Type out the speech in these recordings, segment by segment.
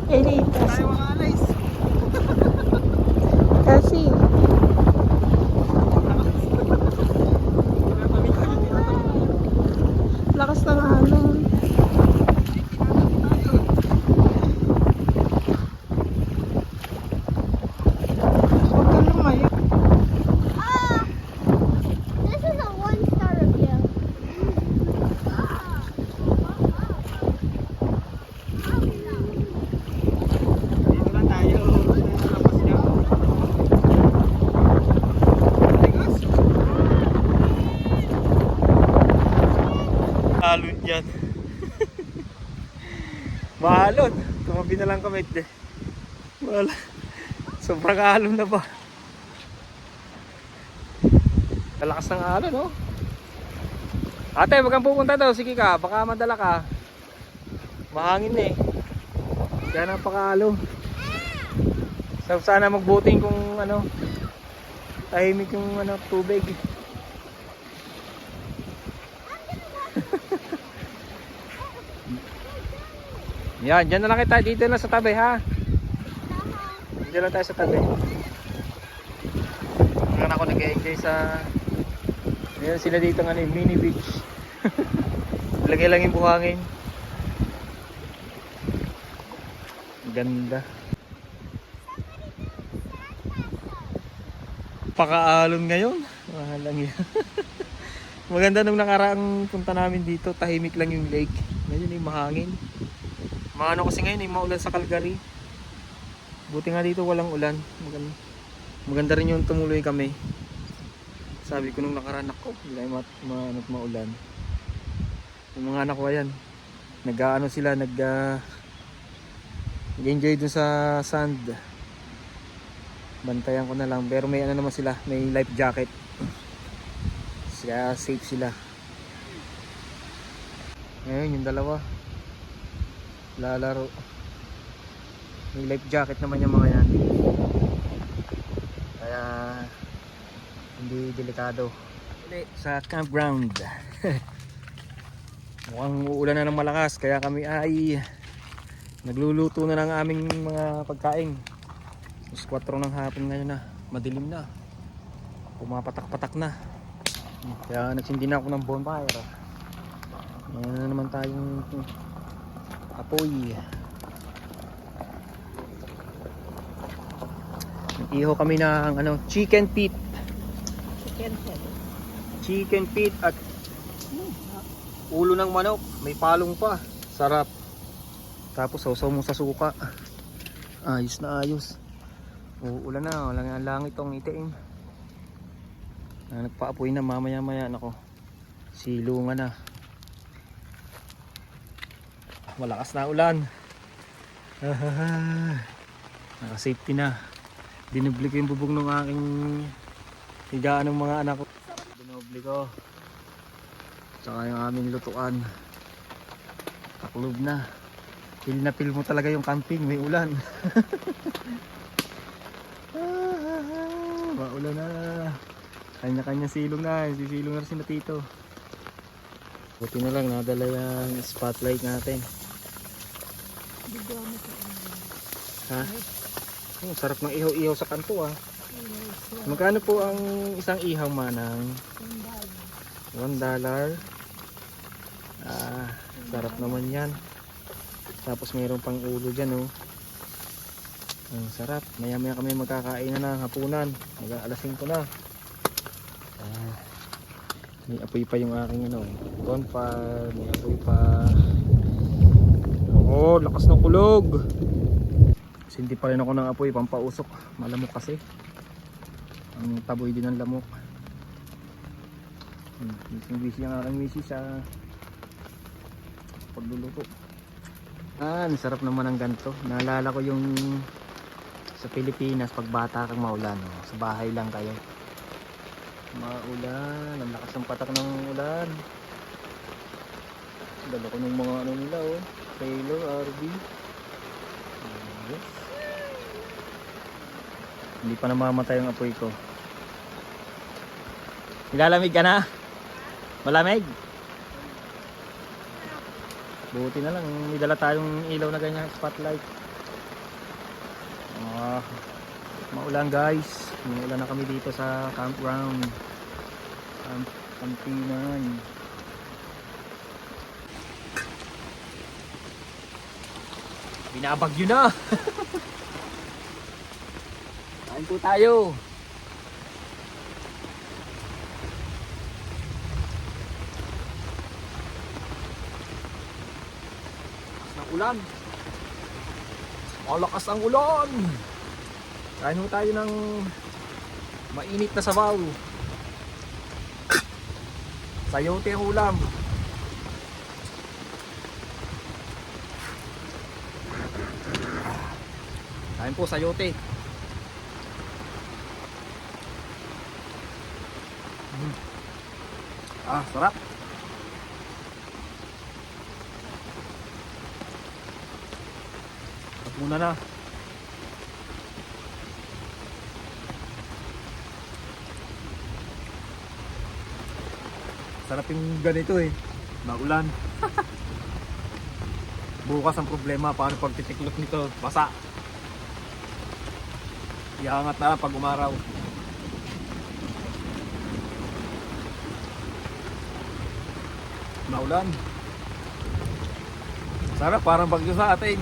Elitas. Tayo mga alis. Kasi, lakas ng alon. Huwag kang lumayo. Ah! This is a one-star review. Dito lang tayo. Tapos niya. Alon yan. Maalon. Tumabi na lang kami. Wala. Sobrang alon na ba? Kalakas ng alon, no? Ate, wag kang pupunta daw. Sige ka, baka madala ka. Mahangin eh. Kaya napakaalon. Sana magbuting kung ano, tahimik yung ano, tubig. Yan, dyan na lang kita. Dito na sa tabi, ha? Dito lang tayo sa tabi. Ngayon ako nag-enjoy sa... Ngayon sila dito nga yung mini beach. Lagay lang yung buhangin. Ganda. Pakaalon ngayon. Mahalang yan. Maganda nung nakaraang punta namin dito. Tahimik lang yung lake. Ngayon yung mahangin. Maano kasi ngayon yung maulan sa Calgary. Buti nga dito walang ulan. Maganda rin yung tumuloy kami. Sabi ko nung nakaraan ako, hindi tayo maulan. Yung mga anak ko ayan, nag-ano sila, nag-enjoy dun sa sand. Bantayan ko na lang, pero may ano naman sila, may life jacket. Kaya safe sila. Ngayon yung dalawa lalaro. May life jacket naman yung mga yan. Kaya hindi delikado. Uli sa campground. Mukhang uulan na ng malakas, kaya kami ay nagluluto na ng aming mga pagkain. 4 ng hapon ngayon na, madilim na, pumapatak-patak na. Kaya nagsindi na ako ng bonfire. Mayroon na naman tayong apoy. Iho kami ng ano, chicken feet. Chicken feet at ulo ng manok, may palong pa. Sarap. Tapos sausaw mo sa suka. Ayos na ayos. Uulan na, wala nga langit tong itiin. Nagpaapoy na mamaya-maya nako. Silungan na. Malakas na ulan. Naka-safety na. Dinubli ko yung bubong ng aking higaan ng mga anak ko. Dinubli ko. Tsaka yung aming lutuan. Taklob na. Feel na feel mo talaga yung camping. May ulan. Maulan na. Kanya-kanya silong na. Sisilong na rin si Tito. Buti na lang nadala yung spotlight natin. Ha? Oh, sarap ng ihaw-ihaw sa kanto ah. Magkano po ang isang ihaw manang? $1. Sarap naman yan. Tapos mayroon pang ulo dyan oh. Ang sarap. Maya maya kami magkakain na ng hapunan. Mag-aalas 5 na. May apoy pa yung aking ano, bonfire. May apoy pa. Oh, lakas ng kulog. Hindi pa rin ako ng apoy, pampausok. Malamok kasi. Ang taboy din ng lamok. Busy ang aking misis sa pagluluto. Sarap naman ng ganito. Naalala ko yung sa Pilipinas pag bata kang maulan, oh. Sa bahay lang kayo. Maulan, ang lakas ng patak ng ulan. Dala ko ng mga ano nila oh. Taylor, RV. Yes. Hindi pa namamatay ang apoy ko. Nilalamig ka na? Malamig? Buti na lang, may dala tayong ilaw na ganyan, spotlight. Maulan guys. Maulan na kami dito sa campground. Kampinan. Binabagyo na. Kain po tayo. Ulan. Malakas ang ulan. Kain mo tayo ng mainit na sabaw. Sayote ang ulam. Kain po sayote. Sarap. Muna na. Sarap yung ganito eh. Maulan. Bukas ang problema paano pag titiklop nito. Basa. Iangat na lang pag umaraw. Maulan. Sarap parang bagyo sa atin.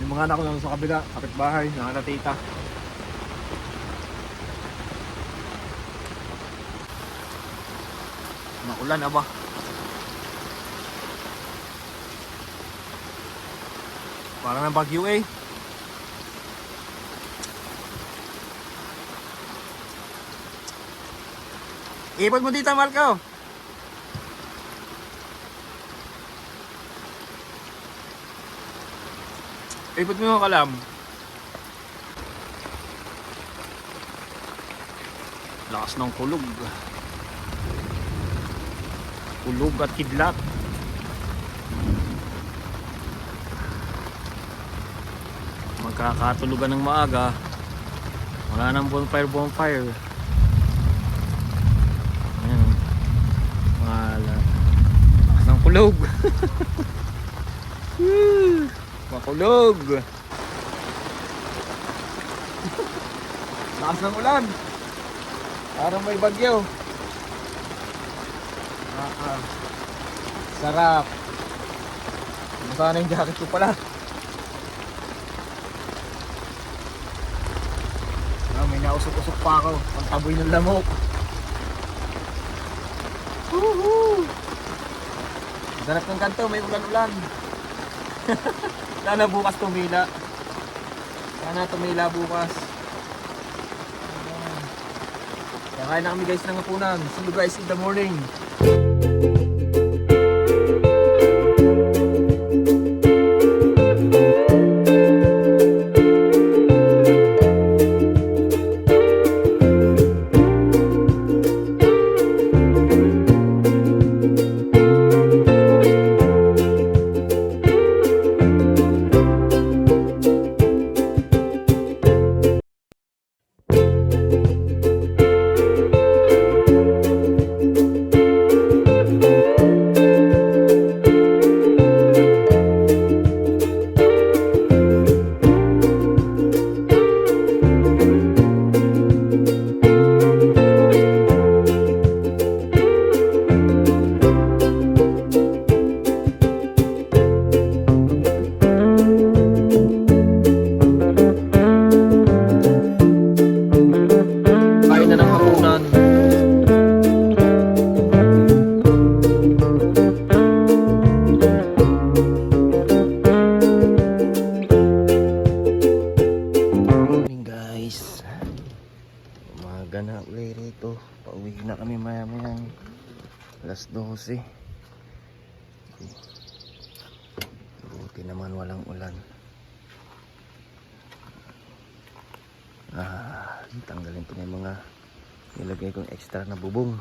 Yung mga anak ko lang sa kabila, kapitbahay, nakakatita. Makulan aba. Parang ng bagyo eh. Ipot mo dito, Marco. Ipot mo yung kalam. Lakas ng kulog. Kulog at kidlat. Magkakatulugan ng maaga. Wala nang bonfire. Ayan. Lakas ng kulog. Makulog. Lakas ng ulan. Parang may bagyo. Sarap. Basta na yung jacket ko pala. May nausok-usok pa ako. Pantaboy ng lamok. Sarap ng kanto. May ulan-ulan. Sana bukas tumila. Sana tumila bukas. Kakain na kami guys ng hapunan. See you guys in the morning. Alas 12. Buti naman walang ulan. Tanggalin ko na yung mga nilagay kong extra na bubong.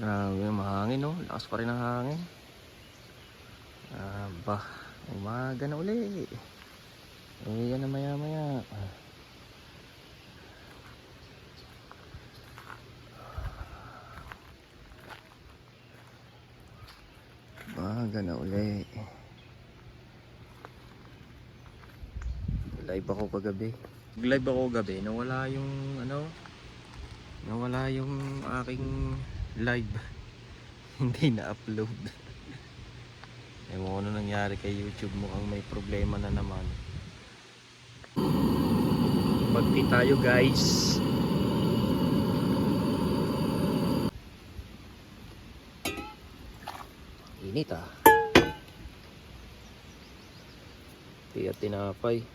Mahangin, no? Lakas pa rin ang hangin. Umaga na uli. Yan na maya maya. Umaga na uli. Live ako kagabi. Live ako kagabi, nawala yung aking live. Hindi na-upload. Ewan ko ano nangyari kay YouTube, mukhang may problema na naman. Magti tayo guys. Init ah. Tiyak tinapay.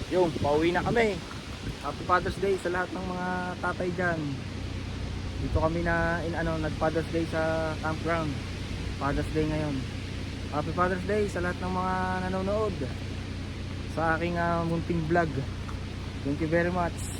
Yung, pauwi na kami. Happy Father's Day sa lahat ng mga tatay dyan. Dito kami na nag Father's Day sa campground. Father's Day ngayon. Happy Father's Day sa lahat ng mga nanonood sa aking munting vlog. Thank you very much.